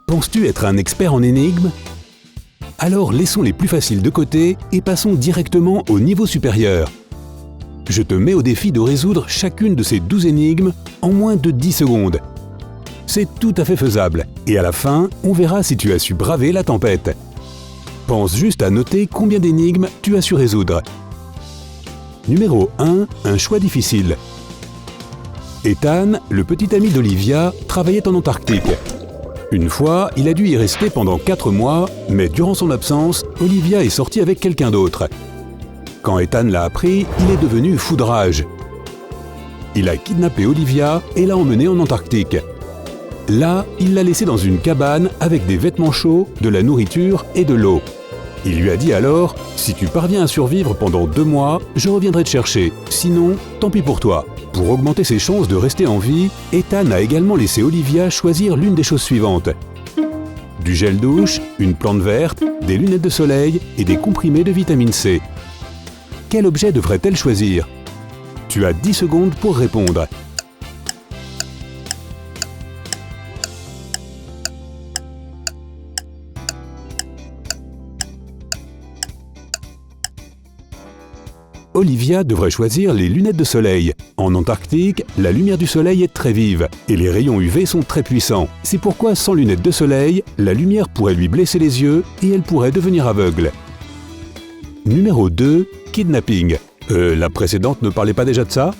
Penses-tu être un expert en énigmes? Alors laissons les plus faciles de côté et passons directement au niveau supérieur. Je te mets au défi de résoudre chacune de ces 12 énigmes en moins de 10 secondes. C'est tout à fait faisable et à la fin, on verra si tu as su braver la tempête. Pense juste à noter combien d'énigmes tu as su résoudre. Numéro 1, un choix difficile. Ethan, le petit ami d'Olivia, travaillait en Antarctique. Une fois, il a dû y rester pendant 4 mois, mais durant son absence, Olivia est sortie avec quelqu'un d'autre. Quand Ethan l'a appris, il est devenu fou de rage. Il a kidnappé Olivia et l'a emmenée en Antarctique. Là, il l'a laissée dans une cabane avec des vêtements chauds, de la nourriture et de l'eau. Il lui a dit alors « Si tu parviens à survivre pendant 2 mois, je reviendrai te chercher. Sinon, tant pis pour toi. » Pour augmenter ses chances de rester en vie, Ethan a également laissé Olivia choisir l'une des choses suivantes. Du gel douche, une plante verte, des lunettes de soleil et des comprimés de vitamine C. Quel objet devrait-elle choisir? Tu as 10 secondes pour répondre. Olivia devrait choisir les lunettes de soleil. En Antarctique, la lumière du soleil est très vive et les rayons UV sont très puissants. C'est pourquoi sans lunettes de soleil, la lumière pourrait lui blesser les yeux et elle pourrait devenir aveugle. Numéro 2, kidnapping. La précédente ne parlait pas déjà de ça?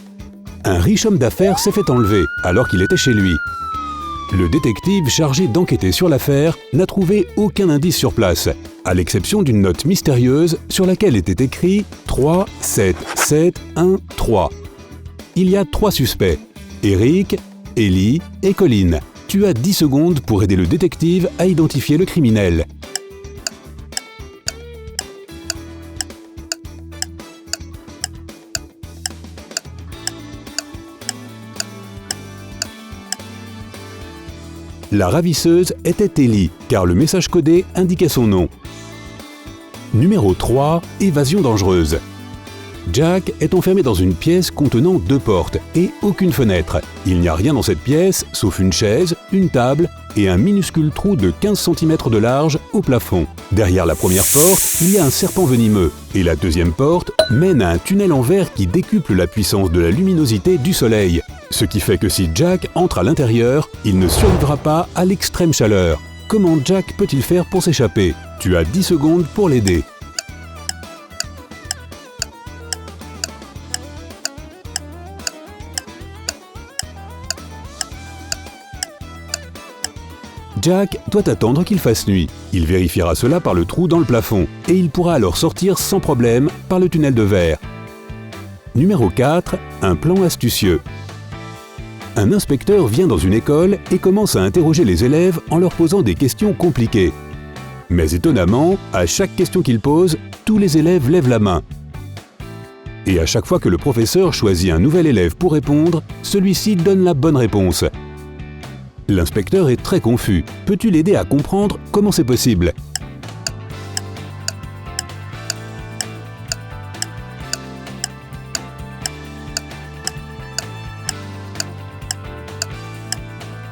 Un riche homme d'affaires s'est fait enlever alors qu'il était chez lui. Le détective chargé d'enquêter sur l'affaire n'a trouvé aucun indice sur place, à l'exception d'une note mystérieuse sur laquelle était écrit 3 7 7 1 3. Il y a 3 suspects, Eric, Ellie et Colin. Tu as 10 secondes pour aider le détective à identifier le criminel. La ravisseuse était Ellie, car le message codé indiquait son nom. Numéro 3, évasion dangereuse. Jack est enfermé dans une pièce contenant 2 portes et aucune fenêtre. Il n'y a rien dans cette pièce, sauf une chaise, une table et un minuscule trou de 15 cm de large au plafond. Derrière la première porte, il y a un serpent venimeux et la deuxième porte mène à un tunnel en verre qui décuple la puissance de la luminosité du soleil. Ce qui fait que si Jack entre à l'intérieur, il ne survivra pas à l'extrême chaleur. Comment Jack peut-il faire pour s'échapper? Tu as 10 secondes pour l'aider. Jack doit attendre qu'il fasse nuit. Il vérifiera cela par le trou dans le plafond et il pourra alors sortir sans problème par le tunnel de verre. Numéro 4, un plan astucieux. Un inspecteur vient dans une école et commence à interroger les élèves en leur posant des questions compliquées. Mais étonnamment, à chaque question qu'il pose, tous les élèves lèvent la main. Et à chaque fois que le professeur choisit un nouvel élève pour répondre, celui-ci donne la bonne réponse. L'inspecteur est très confus. Peux-tu l'aider à comprendre comment c'est possible?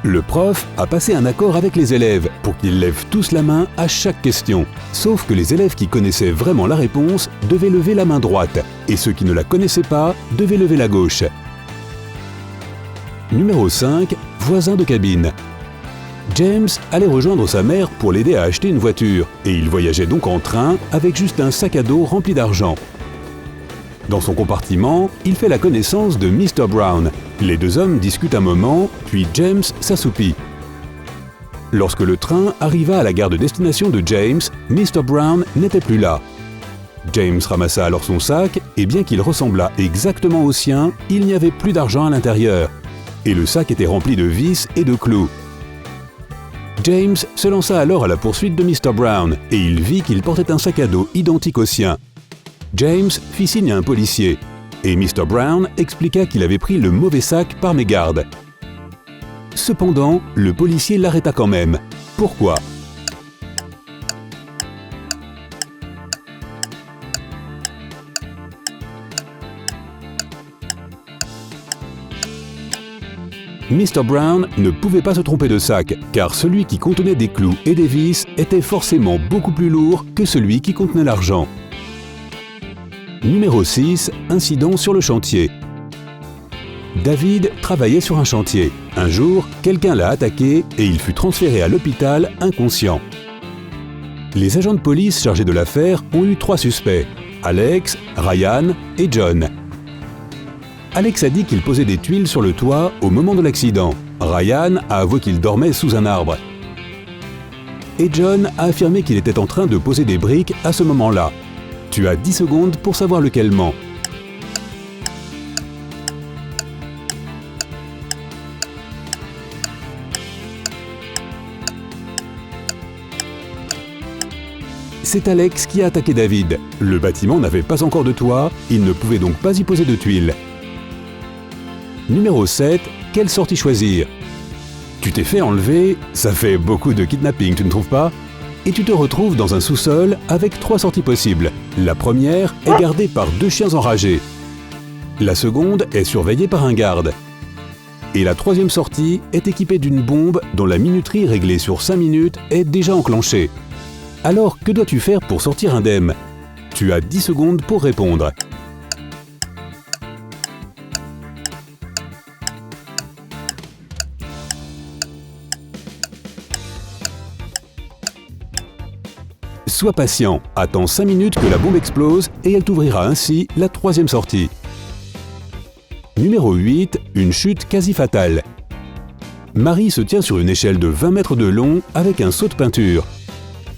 Le prof a passé un accord avec les élèves pour qu'ils lèvent tous la main à chaque question. Sauf que les élèves qui connaissaient vraiment la réponse devaient lever la main droite et ceux qui ne la connaissaient pas devaient lever la gauche. Numéro 5, voisin de cabine. James allait rejoindre sa mère pour l'aider à acheter une voiture et il voyageait donc en train avec juste un sac à dos rempli d'argent. Dans son compartiment, il fait la connaissance de Mr. Brown. Les 2 hommes discutent un moment, puis James s'assoupit. Lorsque le train arriva à la gare de destination de James, Mr. Brown n'était plus là. James ramassa alors son sac et bien qu'il ressemblât exactement au sien, il n'y avait plus d'argent à l'intérieur. Et le sac était rempli de vis et de clous. James se lança alors à la poursuite de Mr. Brown et il vit qu'il portait un sac à dos identique au sien. James fit signe à un policier et Mr. Brown expliqua qu'il avait pris le mauvais sac par mégarde. Cependant, le policier l'arrêta quand même. Pourquoi? Mr. Brown ne pouvait pas se tromper de sac, car celui qui contenait des clous et des vis était forcément beaucoup plus lourd que celui qui contenait l'argent. Numéro 6. Incident sur le chantier. David travaillait sur un chantier. Un jour, quelqu'un l'a attaqué et il fut transféré à l'hôpital inconscient. Les agents de police chargés de l'affaire ont eu 3 suspects, Alex, Ryan et John. Alex a dit qu'il posait des tuiles sur le toit au moment de l'accident. Ryan a avoué qu'il dormait sous un arbre. Et John a affirmé qu'il était en train de poser des briques à ce moment-là. Tu as 10 secondes pour savoir lequel ment. C'est Alex qui a attaqué David. Le bâtiment n'avait pas encore de toit, il ne pouvait donc pas y poser de tuiles. Numéro 7. Quelle sortie choisir? Tu t'es fait enlever, ça fait beaucoup de kidnapping, tu ne trouves pas? Et tu te retrouves dans un sous-sol avec 3 sorties possibles. La première est gardée par 2 chiens enragés. La seconde est surveillée par un garde. Et la troisième sortie est équipée d'une bombe dont la minuterie réglée sur 5 minutes est déjà enclenchée. Alors, que dois-tu faire pour sortir indemne? Tu as 10 secondes pour répondre. Sois patient, attends 5 minutes que la bombe explose et elle t'ouvrira ainsi la troisième sortie. Numéro 8. Une chute quasi fatale. Marie se tient sur une échelle de 20 mètres de long avec un seau de peinture.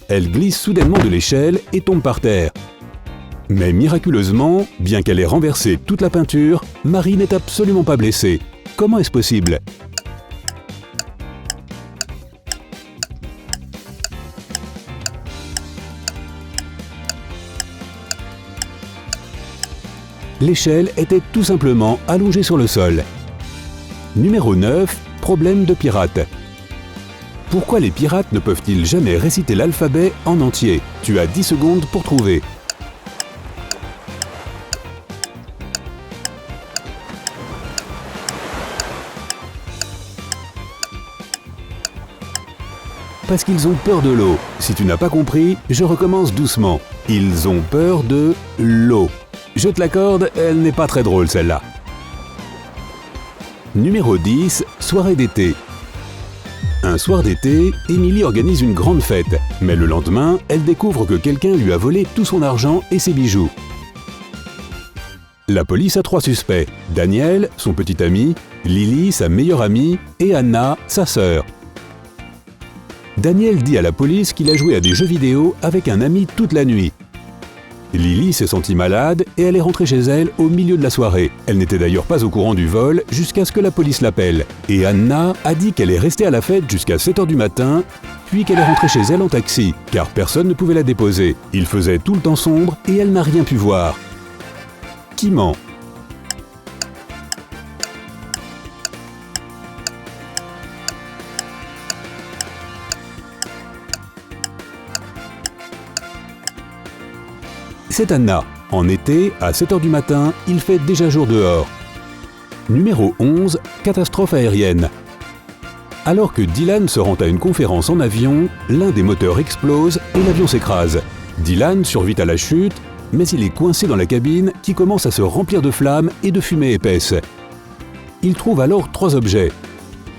Elle glisse soudainement de l'échelle et tombe par terre. Mais miraculeusement, bien qu'elle ait renversé toute la peinture, Marie n'est absolument pas blessée. Comment est-ce possible? L'échelle était tout simplement allongée sur le sol. Numéro 9. Problème de pirate. Pourquoi les pirates ne peuvent-ils jamais réciter l'alphabet en entier? Tu as 10 secondes pour trouver. Parce qu'ils ont peur de l'eau. Si tu n'as pas compris, je recommence doucement. Ils ont peur de l'eau. Je te l'accorde, elle n'est pas très drôle celle-là. Numéro 10. Soirée d'été. Un soir d'été, Émilie organise une grande fête. Mais le lendemain, elle découvre que quelqu'un lui a volé tout son argent et ses bijoux. La police a 3 suspects. Daniel, son petit ami, Lily, sa meilleure amie, et Anna, sa sœur. Daniel dit à la police qu'il a joué à des jeux vidéo avec un ami toute la nuit. Lily s'est sentie malade et elle est rentrée chez elle au milieu de la soirée. Elle n'était d'ailleurs pas au courant du vol jusqu'à ce que la police l'appelle. Et Anna a dit qu'elle est restée à la fête jusqu'à 7 h du matin, puis qu'elle est rentrée chez elle en taxi, car personne ne pouvait la déposer. Il faisait tout le temps sombre et elle n'a rien pu voir. Qui ment? C'est Anna. En été, à 7 h du matin, il fait déjà jour dehors. Numéro 11. Catastrophe aérienne. Alors que Dylan se rend à une conférence en avion, l'un des moteurs explose et l'avion s'écrase. Dylan survit à la chute, mais il est coincé dans la cabine qui commence à se remplir de flammes et de fumée épaisse. Il trouve alors 3 objets.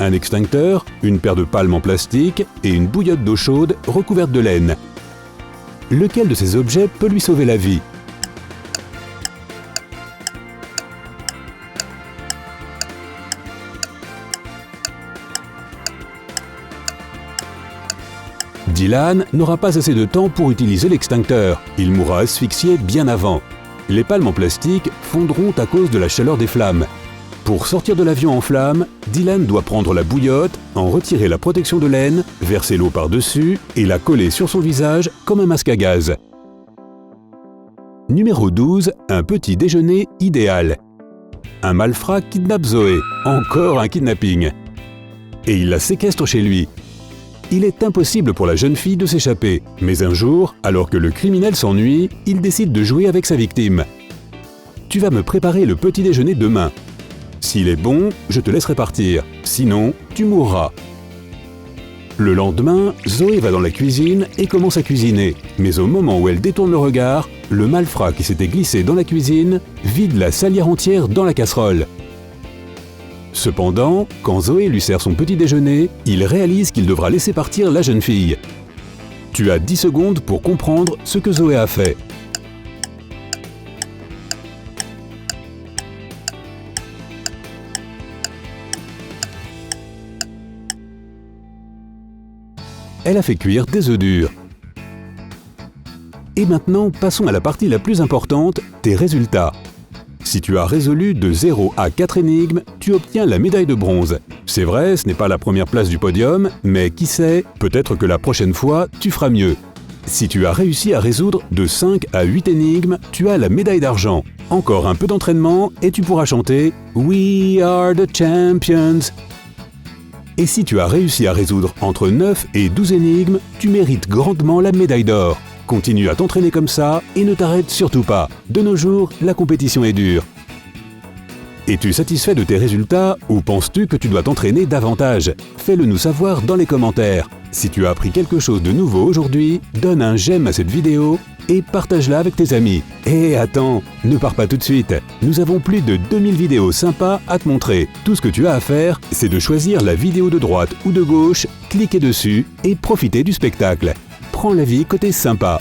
Un extincteur, une paire de palmes en plastique et une bouillotte d'eau chaude recouverte de laine. Lequel de ces objets peut lui sauver la vie? Dylan n'aura pas assez de temps pour utiliser l'extincteur. Il mourra asphyxié bien avant. Les palmes en plastique fondront à cause de la chaleur des flammes. Pour sortir de l'avion en flammes, Dylan doit prendre la bouillotte, en retirer la protection de laine, verser l'eau par-dessus et la coller sur son visage comme un masque à gaz. Numéro 12. Un petit déjeuner idéal. Un malfrat kidnappe Zoé. Encore un kidnapping. Et il la séquestre chez lui. Il est impossible pour la jeune fille de s'échapper. Mais un jour, alors que le criminel s'ennuie, il décide de jouer avec sa victime. Tu vas me préparer le petit déjeuner demain. S'il est bon, je te laisserai partir. Sinon, tu mourras. » Le lendemain, Zoé va dans la cuisine et commence à cuisiner. Mais au moment où elle détourne le regard, le malfrat qui s'était glissé dans la cuisine vide la salière entière dans la casserole. Cependant, quand Zoé lui sert son petit déjeuner, il réalise qu'il devra laisser partir la jeune fille. Tu as 10 secondes pour comprendre ce que Zoé a fait. Elle a fait cuire des œufs durs. Et maintenant, passons à la partie la plus importante, tes résultats. Si tu as résolu de 0 à 4 énigmes, tu obtiens la médaille de bronze. C'est vrai, ce n'est pas la première place du podium, mais qui sait, peut-être que la prochaine fois, tu feras mieux. Si tu as réussi à résoudre de 5 à 8 énigmes, tu as la médaille d'argent. Encore un peu d'entraînement et tu pourras chanter « We are the champions ». Et si tu as réussi à résoudre entre 9 et 12 énigmes, tu mérites grandement la médaille d'or. Continue à t'entraîner comme ça et ne t'arrête surtout pas. De nos jours, la compétition est dure. Es-tu satisfait de tes résultats ou penses-tu que tu dois t'entraîner davantage? Fais-le nous savoir dans les commentaires. Si tu as appris quelque chose de nouveau aujourd'hui, donne un j'aime à cette vidéo et partage-la avec tes amis. Et attends, ne pars pas tout de suite. Nous avons plus de 2000 vidéos sympas à te montrer. Tout ce que tu as à faire, c'est de choisir la vidéo de droite ou de gauche, cliquer dessus et profiter du spectacle. Prends la vie côté sympa.